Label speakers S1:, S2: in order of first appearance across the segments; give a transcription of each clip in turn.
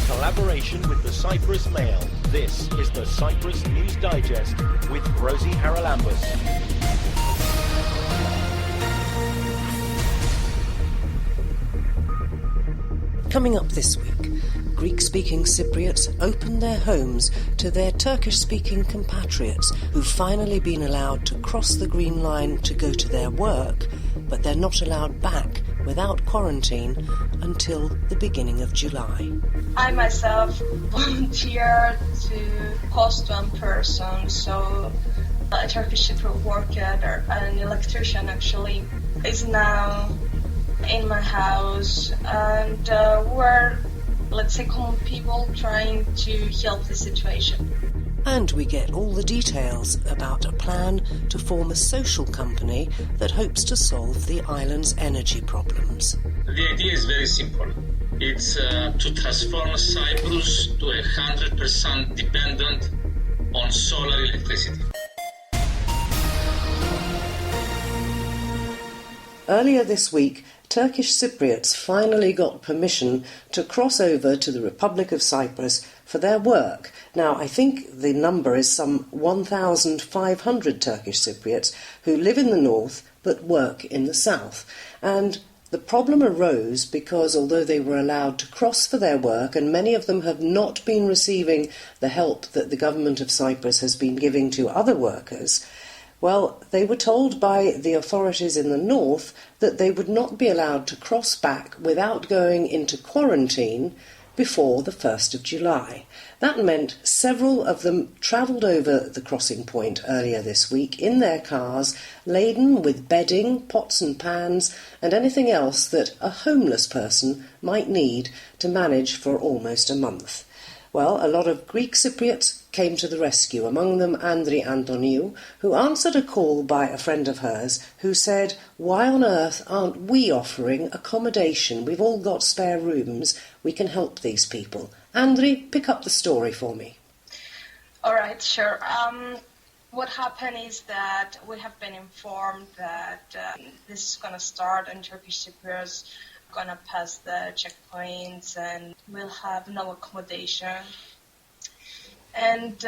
S1: collaboration with the Cyprus Mail. This is the Cyprus News Digest with Rosie Haralambous.
S2: Coming up this week, Greek-speaking Cypriots open their homes to their Turkish-speaking compatriots who've finally been allowed to cross the Green Line to go to their work, but they're not allowed back without quarantine until the beginning of July.
S3: I myself volunteered to host one person, so a Turkish Cypriot worker, an electrician actually, is now in my house, and we're, let's say, common people trying to help the situation.
S2: And we get all the details about a plan to form a social company that hopes to solve the island's energy problems.
S4: The idea is very simple. It's to transform Cyprus to 100% dependent on solar electricity.
S2: Earlier this week, Turkish Cypriots finally got permission to cross over to the Republic of Cyprus for their work. Now, I think the number is some 1,500 Turkish Cypriots who live in the north but work in the south. And the problem arose because although they were allowed to cross for their work, and many of them have not been receiving the help that the government of Cyprus has been giving to other workers, well, they were told by the authorities in the north that they would not be allowed to cross back without going into quarantine before the 1st of July. That meant several of them travelled over the crossing point earlier this week in their cars, laden with bedding, pots and pans, and anything else that a homeless person might need to manage for almost a month. Well, a lot of Greek Cypriots came to the rescue, among them Andri Antoniou, who answered a call by a friend of hers who said, "Why on earth aren't we offering accommodation? We've all got spare rooms. We can help these people." Andri, pick up the story for me.
S3: All right, sure. What happened is that we have been informed that this is going to start and Turkish Cypriots going to pass the checkpoints and we'll have no accommodation. And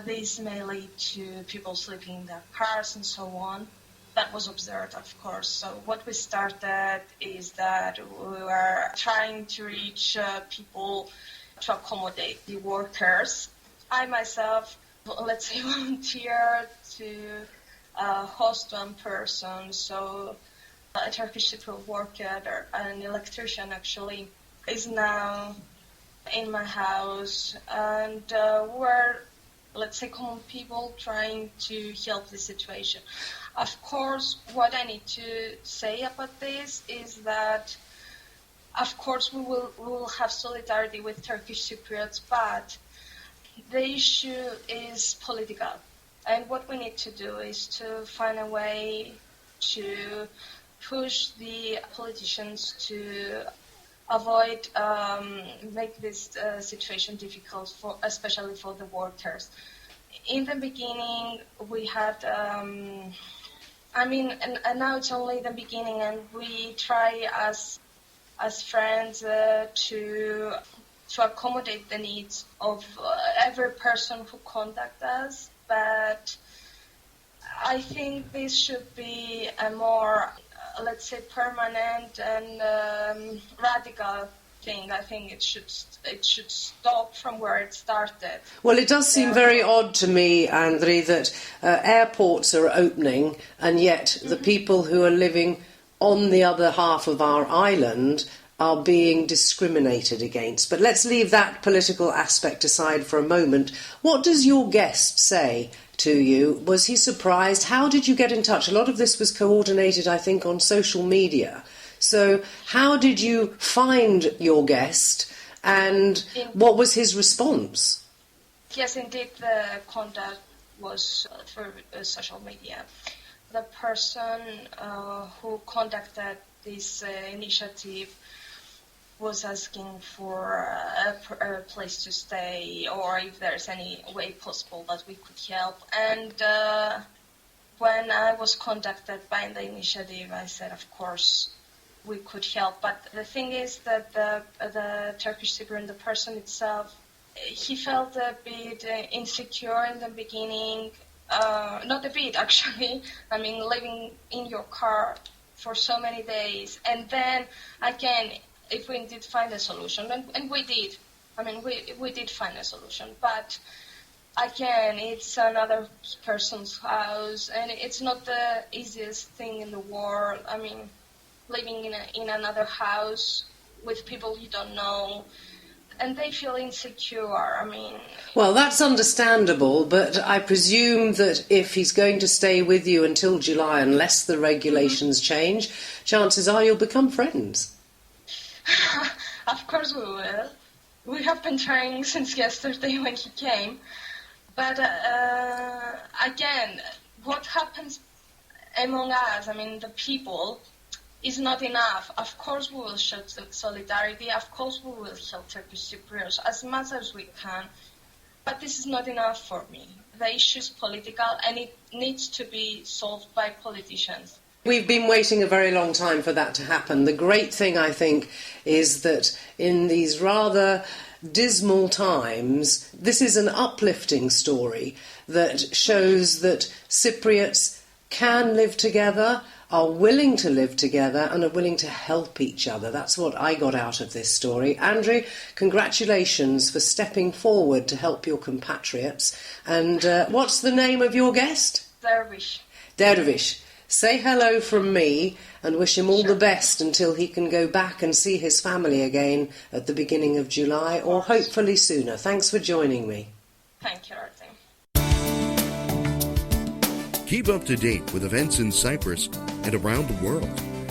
S3: this may lead to people sleeping in their cars and so on. That was observed, of course. So what we started is that we were trying to reach people to accommodate the workers. I myself, let's say, volunteered to host one person, so a Turkish Cypriot worker, an electrician actually, is now in my house, and we're, let's say, common people trying to help the situation. Of course, what I need to say about this is that, of course, we will have solidarity with Turkish Cypriots, but the issue is political, and what we need to do is to find a way to push the politicians to avoid make this situation difficult, especially for the workers. In the beginning, we had, and now it's only the beginning, and we try as friends to accommodate the needs of every person who contacts us, but I think this should be a more, let's say, permanent and radical thing. I think it should stop from where it started.
S2: Well, it does seem very odd to me, Andri, that airports are opening and yet the people who are living on the other half of our island are being discriminated against. But let's leave that political aspect aside for a moment. What does your guest say to you? Was he surprised? How did you get in touch? A lot of this was coordinated, I think, on social media. So how did you find your guest and what was his response?
S3: Yes, indeed, the contact was through social media. The person who contacted this initiative was asking for a place to stay, or if there's any way possible that we could help. And when I was contacted by the initiative, I said, of course, we could help. But the thing is that the Turkish Cypriot, the person itself, he felt a bit insecure in the beginning. Not a bit, actually. I mean, living in your car for so many days. And then, again, if we did find a solution, and we did. I mean, we did find a solution. But, again, it's another person's house, and it's not the easiest thing in the world. I mean, living in another house with people you don't know, and they feel insecure. I mean...
S2: Well, that's understandable, but I presume that if he's going to stay with you until July, unless the regulations change, chances are you'll become friends.
S3: Of course we will. We have been trying since yesterday when he came. But, again, what happens among us, I mean, the people, is not enough. Of course we will show solidarity, of course we will help Turkish Cypriots as much as we can, but this is not enough for me. The issue is political and it needs to be solved by politicians.
S2: We've been waiting a very long time for that to happen. The great thing, I think, is that in these rather dismal times, this is an uplifting story that shows that Cypriots can live together, are willing to live together and are willing to help each other. That's what I got out of this story. Andrew, congratulations for stepping forward to help your compatriots. And what's the name of your guest?
S3: Dervish.
S2: Dervish. Say hello from me and wish him all the best until he can go back and see his family again at the beginning of July or hopefully sooner. Thanks for joining me.
S3: Thank you, Artem.
S5: Keep up to date with events in Cyprus and around the world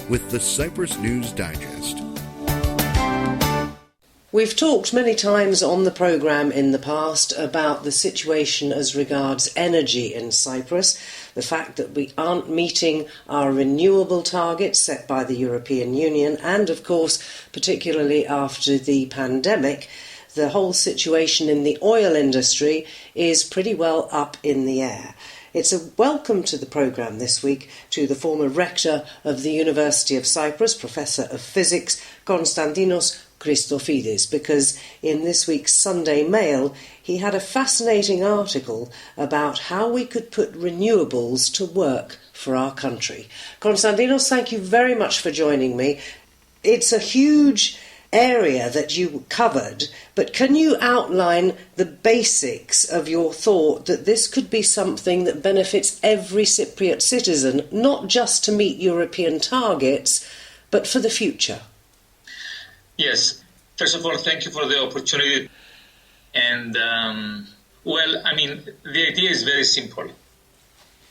S5: with the Cyprus News Digest.
S2: We've talked many times on the programme in the past about the situation as regards energy in Cyprus, the fact that we aren't meeting our renewable targets set by the European Union, and of course, particularly after the pandemic, the whole situation in the oil industry is pretty well up in the air. It's a welcome to the programme this week to the former rector of the University of Cyprus, Professor of Physics, Konstantinos Christofidis, because in this week's Sunday Mail he had a fascinating article about how we could put renewables to work for our country. Konstantinos, thank you very much for joining me. It's a huge area that you covered, but can you outline the basics of your thought that this could be something that benefits every Cypriot citizen, not just to meet European targets, but for the future?
S4: Yes. First of all, thank you for the opportunity. And, the idea is very simple.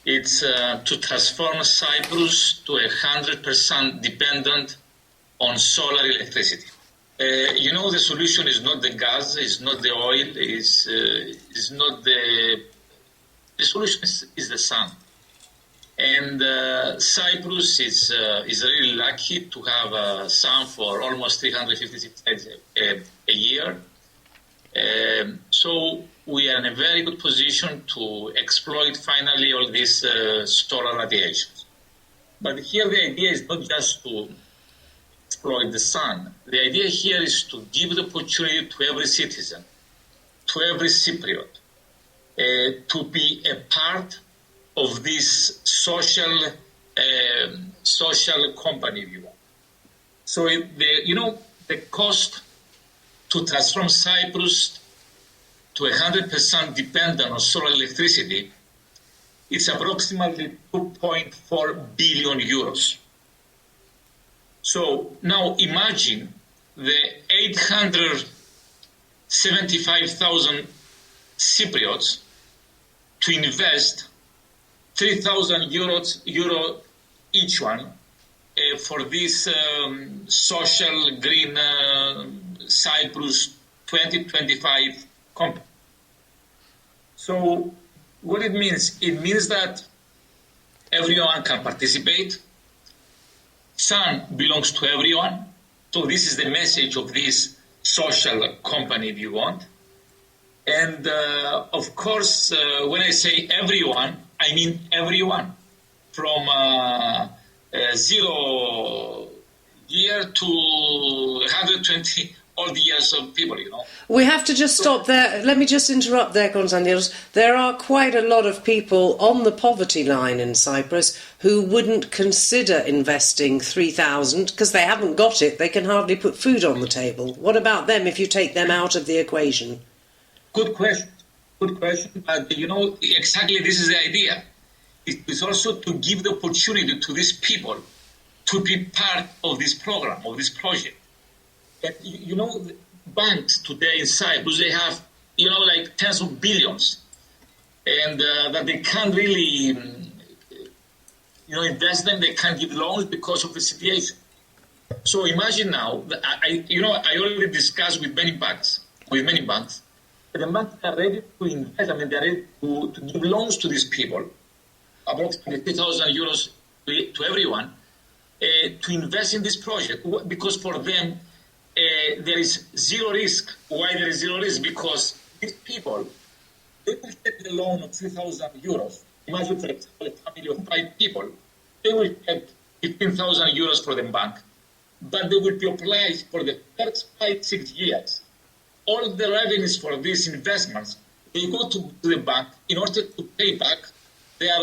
S4: It's to transform Cyprus to 100% dependent on solar electricity. The solution is not the gas, is not the oil, is not the solution is the sun. And Cyprus is really lucky to have sun for almost 356 days a year. So we are in a very good position to exploit finally all these solar radiations. But here the idea is not just to exploit the sun. The idea here is to give the opportunity to every citizen, to every Cypriot, to be a part of this social company, if you want. So the cost to transform Cyprus to 100% dependent on solar electricity is approximately 2.4 billion euros. So now imagine the 875,000 Cypriots to invest 3,000 euro each one for this social green Cyprus 2025 company. So what it means? It means that everyone can participate. Sun belongs to everyone. So this is the message of this social company, if you want. And of course, when I say everyone, I mean everyone. From 0 year to 120 old years of people,
S2: We have to just stop there. Let me just interrupt there, Konstantinos. There are quite a lot of people on the poverty line in Cyprus who wouldn't consider investing 3,000 because they haven't got it. They can hardly put food on the table. What about them if you take them out of the equation?
S4: Good question. Good question. But, exactly this is the idea. It is also to give the opportunity to these people to be part of this program, of this project. But, banks today in Cyprus, they have, like tens of billions. And that they can't really, invest them, they can't give loans because of the situation. So imagine now, I already discussed with many banks, the banks are ready to invest, they're ready to give loans to these people, approximately 3,000 euros to everyone, to invest in this project, because for them, there is zero risk. Why there is zero risk? Because these people, they will take the loan of 3,000 euros. Imagine, for example, a family of 5 people. They will get 15,000 euros for the bank, but they will be obliged for the first 5-6 years. All the revenues for these investments, they go to the bank in order to pay back their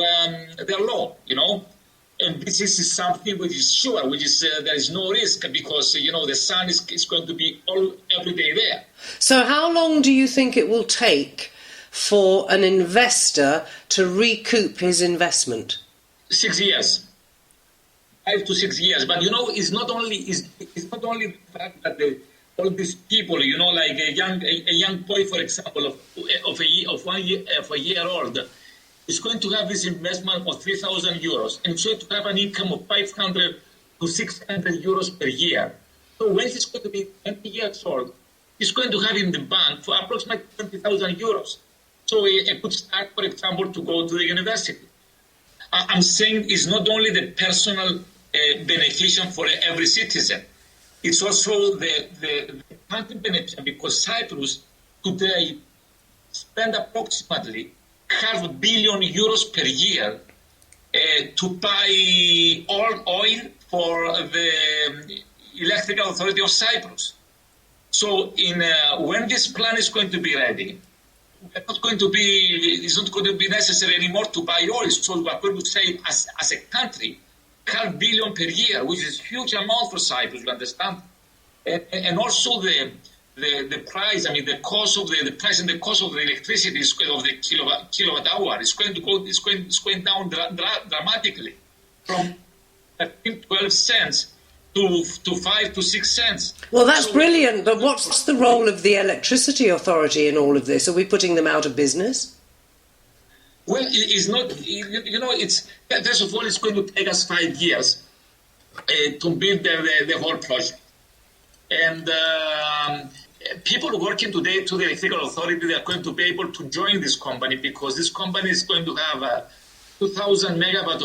S4: loan, And this is something which is sure, which is there is no risk because, the sun is going to be every day there.
S2: So how long do you think it will take for an investor to recoup his investment?
S4: 6 years. 5 to 6 years. But, it's not only the fact that all these people, like a young boy, for example, of a year old, is going to have this investment of 3,000 euros and so to have an income of 500 to 600 euros per year. So when he's going to be 20 years old, he's going to have in the bank for approximately 20,000 euros. So a good start, for example, to go to the university. I'm saying it's not only the personal beneficial for every citizen, it's also the country beneficial because Cyprus today spend approximately €500 million per year to buy oil for the electrical authority of Cyprus. So when this plan is going to be ready, it's not going to be necessary anymore to buy oil. So we are going to save as a country $500 million per year, which is a huge amount for Cyprus, you understand? And also the price, the cost of the price and the cost of the electricity of the kilowatt hour is going down dramatically from 12 cents to 5 to 6 cents.
S2: Well, that's brilliant, but what's the role of the electricity authority in all of this? Are we putting them out of business?
S4: Well, it's not, it's, first of all, it's going to take us 5 years to build the whole project. And people working today to the electrical authority, they are going to be able to join this company because this company is going to have 2,000 megawatt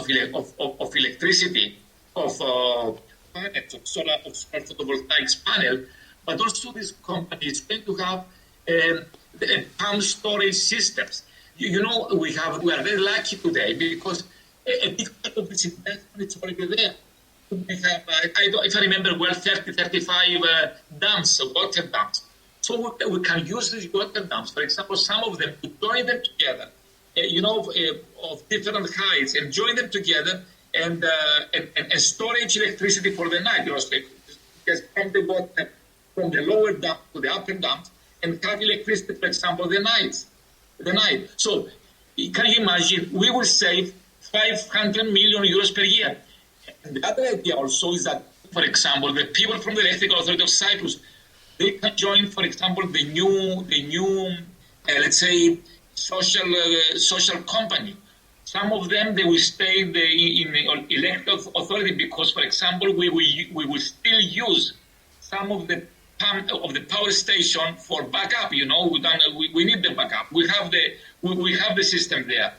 S4: of electricity, of solar photovoltaics panel, but also this company is going to have pump storage systems. We are very lucky today because a big part of this investment is already there. We have, if I remember well, 35 dams, water dams. So we can use these water dams, for example, some of them, to join them together, of different heights, and join them together and storage electricity for the night. Just from the water, from the lower dam to the upper dam, and have electricity, for example, the night. So can you imagine? We will save 500 million euros per year. And the other idea also is that, for example, the people from the Electrical Authority of Cyprus, they can join, for example, the new, let's say, social company. Some of them, they will stay in the Electrical Authority because, for example, we will still use some of the power station for backup. We need the backup. We have the system there.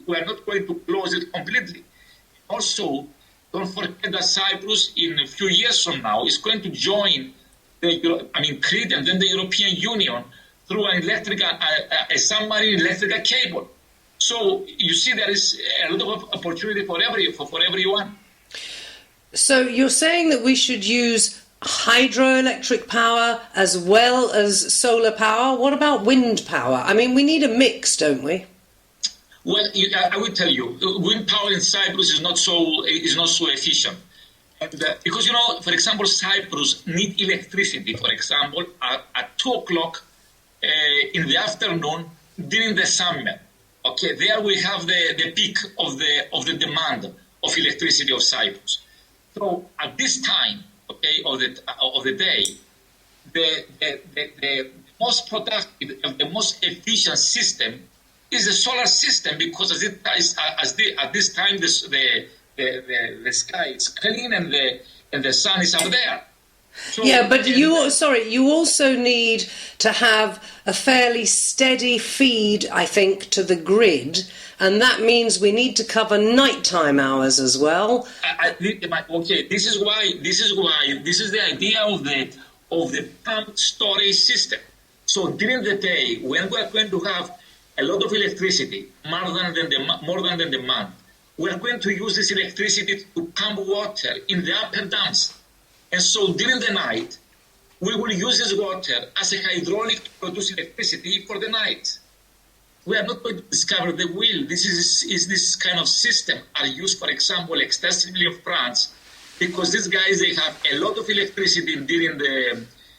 S4: We are not going to close it completely. Also, don't forget that Cyprus, in a few years from now, is going to join Crete and then the European Union through a submarine electrical cable. So you see, there is a lot of opportunity for everyone.
S2: So you're saying that we should use hydroelectric power as well as solar power? What about wind power? I mean, we need a mix, don't we?
S4: Well, I will tell you, wind power in Cyprus is not so efficient. And, because, for example, Cyprus need electricity, for example, at 2 o'clock in the afternoon during the summer. Okay, there we have the peak of the demand of electricity of Cyprus. So at this time, okay, of the day, the most productive and the most efficient system is the solar system, because at this time the sky is clean and the sun is up there. So,
S2: yeah, but you also need to have a fairly steady feed, I think, to the grid, and that means we need to cover nighttime hours as well.
S4: Okay, this is the idea of the pumped storage system. So during the day, when we are going to have a lot of electricity, more than the demand, we are going to use this electricity to pump water in the upper dams. And so during the night, we will use this water as a hydraulic to produce electricity for the night. We are not going to discover the wheel. This kind of system are used, for example, extensively in France, because these guys, they have a lot of electricity during they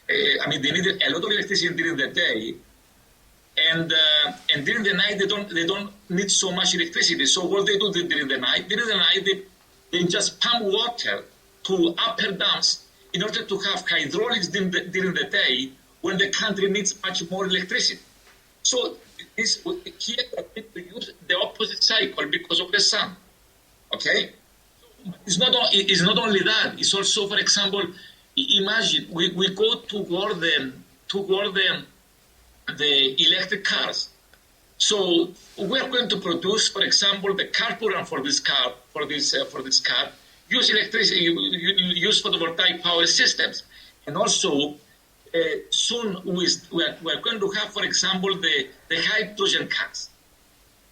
S4: need a lot of electricity during the day, and during the night they don't need so much electricity. So what they do during the night they just pump water to upper dams in order to have hydraulics during the day when the country needs much more electricity. So here we are going to use the opposite cycle because of the sun. Okay, it's not only that. It's also, for example, imagine we go toward the electric cars. So we are going to produce, for example, the carburant for this car use electricity, use photovoltaic power systems, and also soon we are going to have, for example, the hydrogen cars.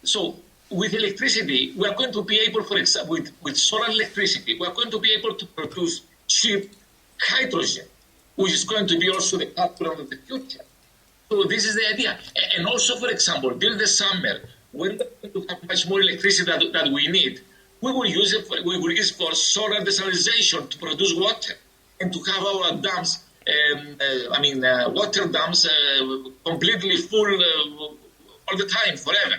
S4: So with electricity, we are going to be able, for example, with solar electricity, we are going to be able to produce cheap hydrogen, which is going to be also the carburant of the future. So this is the idea. And also, for example, during the summer, when we are going to have much more electricity that we need, we will use it for solar desalination to produce water and to have our dams, water dams completely full all the time, forever.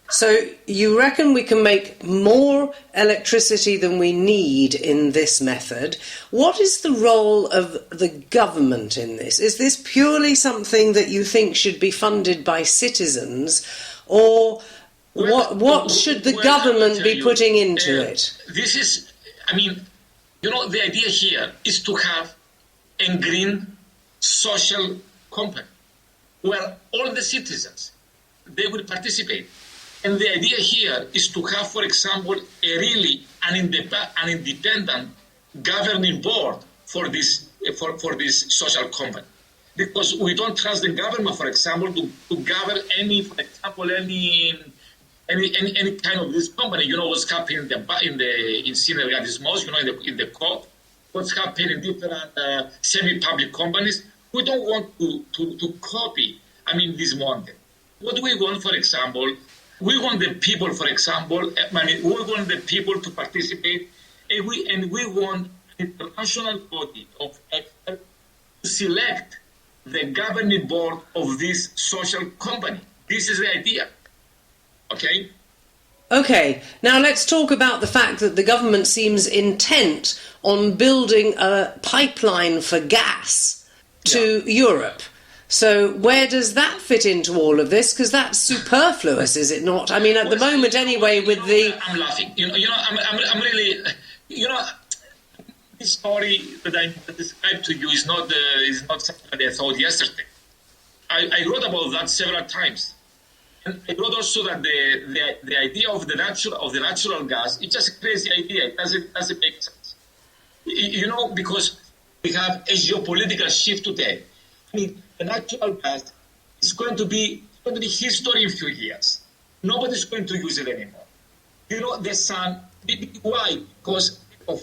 S2: So you reckon we can make more electricity than we need in this method? What is the role of the government in this? Is this purely something that you think should be funded by citizens, or what should the government be putting into it?
S4: This is, the idea here is to have a green social company where all the citizens, they will participate. And the idea here is to have, for example, an independent governing board for this social company, because we don't trust the government, for example, to govern any kind of this company. You know what's happening in Senegal this most, in the COP, what's happening in different semi-public companies. We don't want to copy, this model. What we want, for example, we want the people, for example, we want the people to participate, and we want an international body of experts to select the governing board of this social company. This is the idea. Okay?
S2: Okay, now let's talk about the fact that the government seems intent on building a pipeline for gas to Europe. So where does that fit into all of this? Because that's superfluous, is it not? At the moment anyway, with the...
S4: I'm laughing. I'm really... this story that I described to you is not something that I thought yesterday. I wrote about that several times. And I wrote also that the idea of the natural gas, it's just a crazy idea. It doesn't make sense. Because we have a geopolitical shift today. The natural gas is going to be history in a few years. Nobody's going to use it anymore. The sun. Why? Because of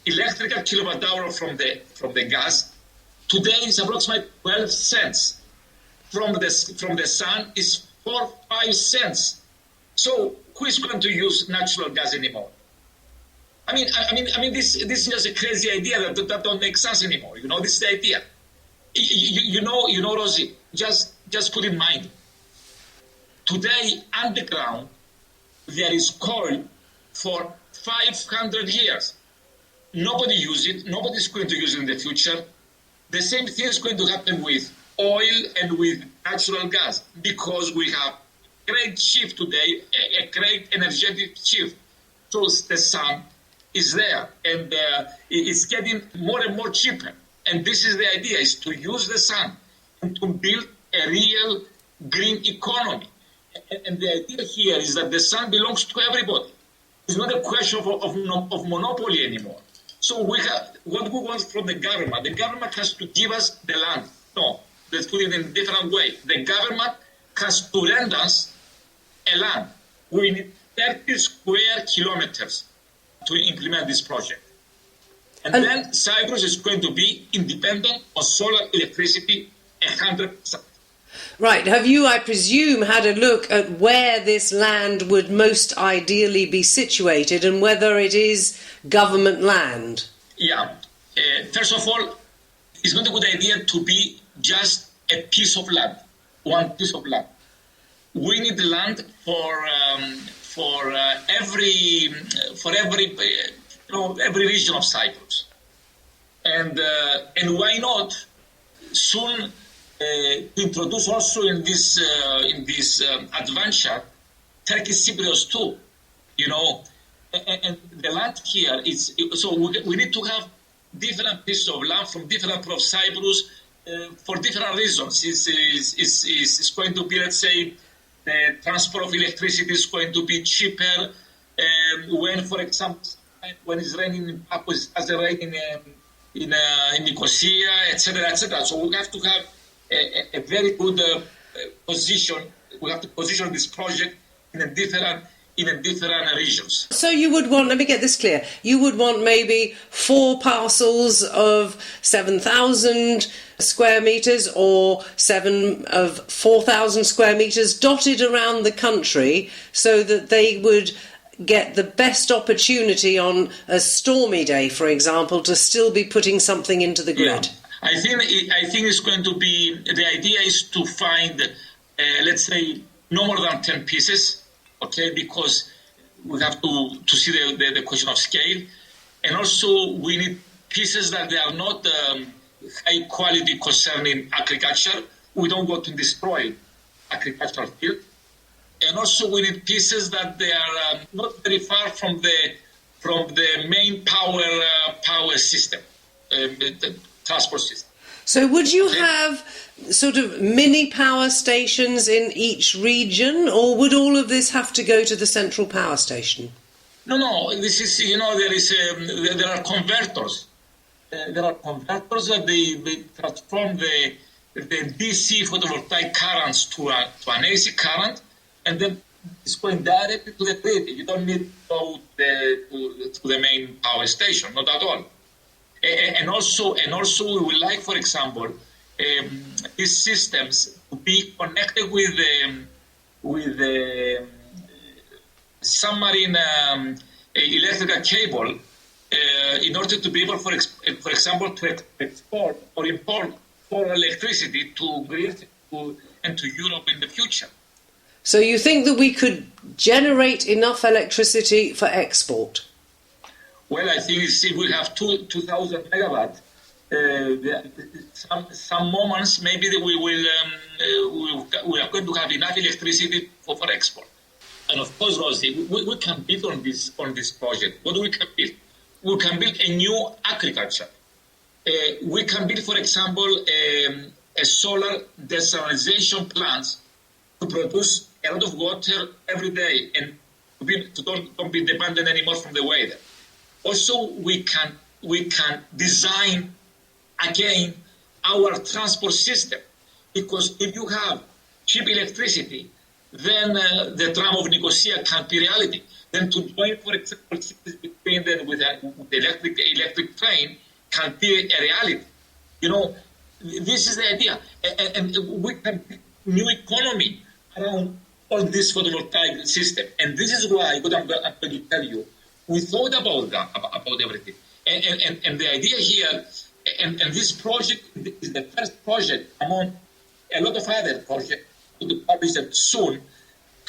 S4: electrical kilowatt hour from the gas today is approximately 12 cents. From the sun is 4-5 cents. So who is going to use natural gas anymore? I mean, this is just a crazy idea that don't make sense anymore. You know, this is the idea. You know, Rosie. Just put in mind. Today, underground, there is coal for 500 years. Nobody uses it. Nobody's going to use it in the future. The same thing is going to happen with oil and with natural gas because we have a great shift today, a great energetic shift. So the sun is there and it's getting more and more cheaper. And this is the idea, is to use the sun and to build a real green economy. And the idea here is that the sun belongs to everybody. It's not a question of monopoly anymore. So we have what we want from the government. The government has to give us the land. No, let's put it in a different way. The government has to lend us a land. We need 30 square kilometers to implement this project. And then Cyprus is going to be independent of solar electricity 100%.
S2: Right. Have you, I presume, had a look at where this land would most ideally be situated and whether it is government land? Yeah.
S4: First of all, it's not a good idea to be just a piece of land, one piece of land. We need land for every region of Cyprus, and why not soon introduce also in this adventure Turkish Cypriots too, you know, and the land here is so we need to have different pieces of land from different parts of Cyprus for different reasons. It's going to be, let's say, the transport of electricity is going to be cheaper when, for example, when it's raining in Papua, as it rain in Nicosia, etc., etc. So we have to have a very good position. We have to position this project in a different regions.
S2: So you would want, let me get this clear, you would want maybe 4 parcels of 7,000 square metres or 7 of 4,000 square metres dotted around the country so that they would get the best opportunity on a stormy day, for example, to still be putting something into the grid.
S4: Yeah. I think it's going to be, the idea is to find, let's say, no more than 10 pieces, okay, because we have to see the question of scale. And also we need pieces that they are not high quality concerning agriculture. We don't want to destroy agricultural field. And also we need pieces that they are not very far from the main power system, the transport system.
S2: So would you have sort of mini power stations in each region, or would all of this have to go to the central power station?
S4: No. This is, there are converters. There are converters that they transform the DC photovoltaic currents to an AC current, and then it's going directly to the grid. You don't need to go to the main power station, not at all. And also, we would like, for example, these systems to be connected with the submarine electrical cable in order to be able, for example, to export or import for electricity to grid and to Europe in the future.
S2: So you think that we could generate enough electricity for export?
S4: Well, I think if we have 2,000 megawatts, some moments maybe we are going to have enough electricity for export. And of course, Rosie, we can build on this project. What we can build? We can build a new agriculture. We can build, for example, a solar desalination plant to produce a lot of water every day and to don't be dependent anymore from the weather. Also, we can design again our transport system, because if you have cheap electricity then the drum of Nicosia can't be reality. Then to join, for example, between them with the electric train can't be a reality. You know, this is the idea. And we can new economy around all this photovoltaic system. And this is why, what I'm going to tell you, we thought about that, about everything. And the idea here, and this project is the first project among a lot of other projects to be published soon,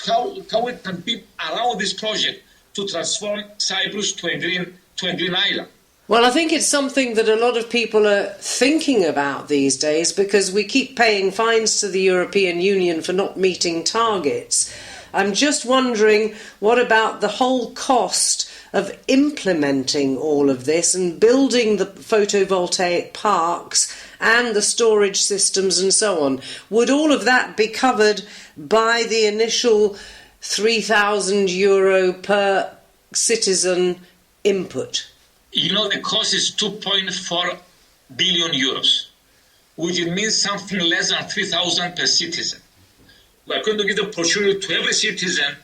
S4: how we can be around this project to transform Cyprus to a green island.
S2: Well, I think it's something that a lot of people are thinking about these days because we keep paying fines to the European Union for not meeting targets. I'm just wondering, what about the whole cost of implementing all of this and building the photovoltaic parks and the storage systems and so on? Would all of that be covered by the initial €3,000 per citizen input?
S4: You know, the cost is 2.4 billion euros, which means something less than 3,000 per citizen. We are going to give the opportunity to every citizen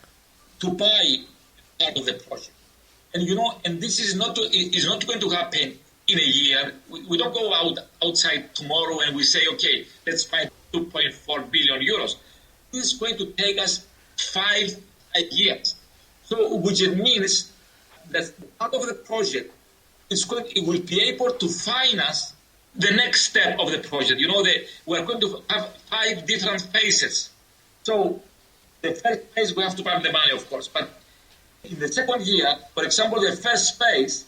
S4: to buy part of the project. And you know, and this is not going to happen in a year. We don't go outside tomorrow and we say, okay, let's find 2.4 billion euros. This is going to take us 5 years. So, which it means that part of the project it will be able to finance the next step of the project. You know, we are going to have 5 different phases. So the first phase, we have to pump the money, of course. But in the second year, for example, the first phase,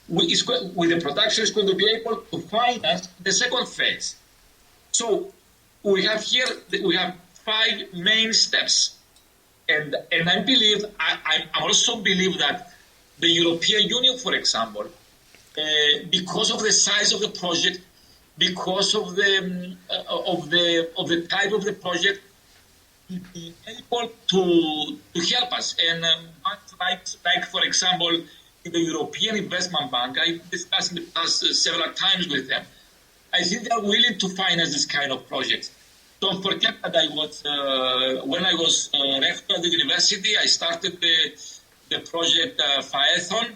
S4: with the production, is going to be able to finance the second phase. So we have 5 main steps. And I believe, I also believe that the European Union, for example, because of the size of the project, because of the type of the project, will be able to help us. And like for example, in the European Investment Bank, I discussed in the past several times with them. I think they are willing to finance this kind of projects. Don't forget that when I was rector at the university, I started the project Phaethon,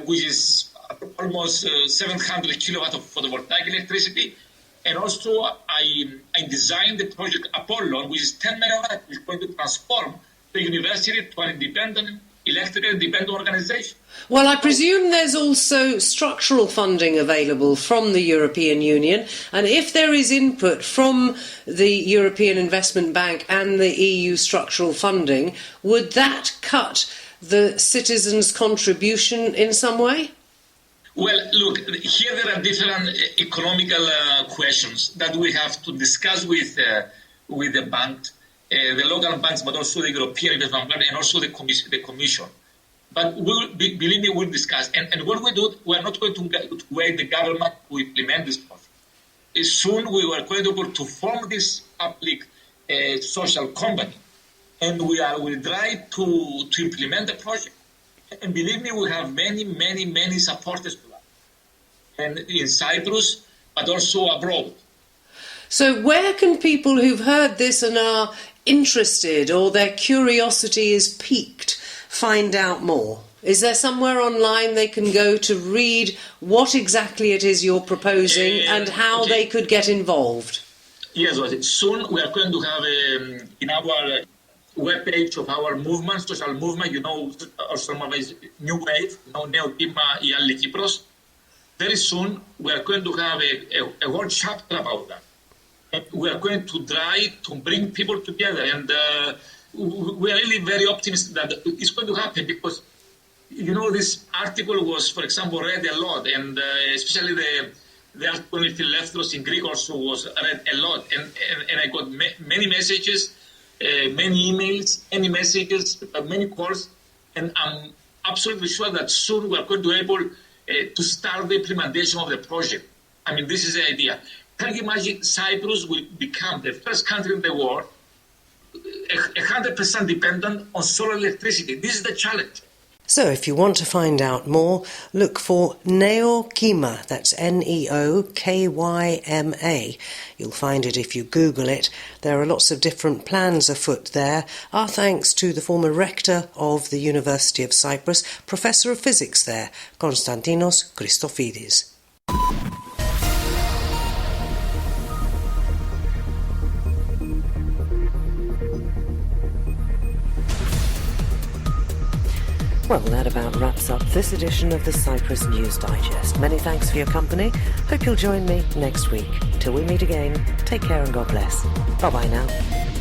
S4: which is almost 700 kilowatt of photovoltaic electricity. And also I designed the project Apollon, which is 10 megawatts, which is going to transform the university to an electrical independent organization.
S2: Well, I presume there's also structural funding available from the European Union, and if there is input from the European Investment Bank and the EU structural funding, would that cut the citizens' contribution in some way?
S4: Well, look, here there are different economical questions that we have to discuss with the bank, the local banks, but also the European Investment Bank and also the Commission. But believe me, we'll discuss. And what we do, we are not going to wait the government to implement this project. Soon we are going to form this public social company, and we will try to implement the project. And believe me, we have many supporters to that. And in Cyprus, but also abroad.
S2: So where can people who've heard this and are interested or their curiosity is piqued find out more? Is there somewhere online they can go to read what exactly it is you're proposing and how they could get involved?
S4: Yes, soon we are going to have in our webpage of our movement, social movement, you know, also New Wave, you know, Neotima Ialli Kipros. Very soon we are going to have a whole chapter about that. And we are going to try to bring people together, and we are really very optimistic that it's going to happen because, you know, this article was, for example, read a lot, and especially the article in Philadelphos in Greek also was read a lot, and I got many messages, many emails, many messages, many calls, and I'm absolutely sure that soon we are going to be able to start the implementation of the project. I mean, this is the idea. Can you imagine Cyprus will become the first country in the world 100% dependent on solar electricity? This is the challenge.
S2: So if you want to find out more, look for Neokyma, that's Neokyma. You'll find it if you Google it. There are lots of different plans afoot there. Our thanks to the former rector of the University of Cyprus, Professor of Physics there, Konstantinos Christofidis. Well, that about wraps up this edition of the Cyprus News Digest. Many thanks for your company. Hope you'll join me next week. Till we meet again, take care and God bless. Bye-bye now.